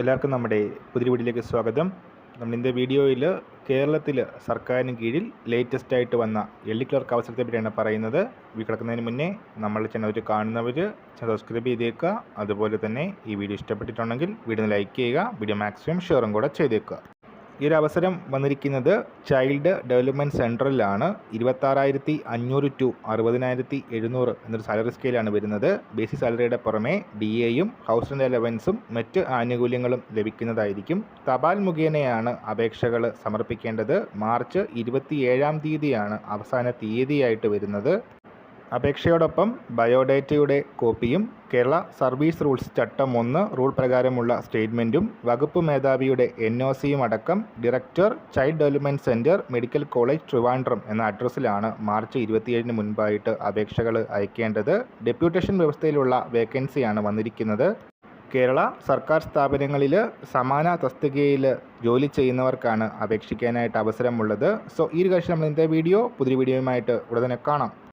എല്ലാവർക്കും നമ്മുടെ പുതിയ വീഡിയോയിലേക്ക് സ്വാഗതം. നമ്മളിൻ്റെ വീഡിയോയിൽ കേരളത്തിൽ സർക്കാരിന് കീഴിൽ ലേറ്റസ്റ്റ് ആയിട്ട് വന്ന എൽ.ഡി. ക്ലർക്ക് അവസരത്തെ പറ്റിയാണ് പറയുന്നത്. വീഡിയോ കിടക്കുന്നതിന് മുന്നേ നമ്മൾ ചാനൽ കാണുന്നവർ സബ്സ്ക്രൈബ് ചെയ്തേക്കുക. അതുപോലെ തന്നെ ഈ വീഡിയോ ഇഷ്ടപ്പെട്ടിട്ടുണ്ടെങ്കിൽ വീഡിയോ ലൈക്ക് ചെയ്യുക, വീഡിയോ മാക്സിമം ഷെയറും കൂടെ ചെയ്തേക്കുക. ഈ ഒരു അവസരം വന്നിരിക്കുന്നത് ചൈൽഡ് ഡെവലപ്മെൻറ്റ് സെൻറ്ററിലാണ്. 26,500 ടു 60,700 എന്നൊരു സാലറി സ്കെയിലാണ് വരുന്നത്. ബേസിക് സാലറിയുടെ പുറമെ DAയും ഹൗസ് റെൻ്റ് അലവൻസും മറ്റ് ആനുകൂല്യങ്ങളും ലഭിക്കുന്നതായിരിക്കും. തപാൽ മുഖേനയാണ് അപേക്ഷകൾ സമർപ്പിക്കേണ്ടത്. മാർച്ച് 27-ാം തീയതിയാണ് അവസാന തീയതിയായിട്ട് വരുന്നത്. അപേക്ഷയോടൊപ്പം ബയോഡേറ്റയുടെ കോപ്പിയും കേരള സർവീസ് റൂൾസ് ചട്ടം 1 റൂൾ പ്രകാരമുള്ള സ്റ്റേറ്റ്മെൻറ്റും വകുപ്പ് മേധാവിയുടെ NOCയും അടക്കം director child development centre medical college Trivandrum എന്ന അഡ്രസ്സിലാണ് മാർച്ച് 27-ന് മുൻപായിട്ട് അപേക്ഷകൾ അയക്കേണ്ടത്. ഡെപ്യൂട്ടേഷൻ വ്യവസ്ഥയിലുള്ള വേക്കൻസിയാണ് വന്നിരിക്കുന്നത്. കേരള സർക്കാർ സ്ഥാപനങ്ങളിൽ സമാന തസ്തികയിൽ ജോലി ചെയ്യുന്നവർക്കാണ് അപേക്ഷിക്കാനായിട്ട് അവസരമുള്ളത്. സോ ഈ ഒരു കാര്യം നമ്മൾ ഇന്നത്തെ പുതിയ വീഡിയോയുമായിട്ട് ഉടനെ കാണാം.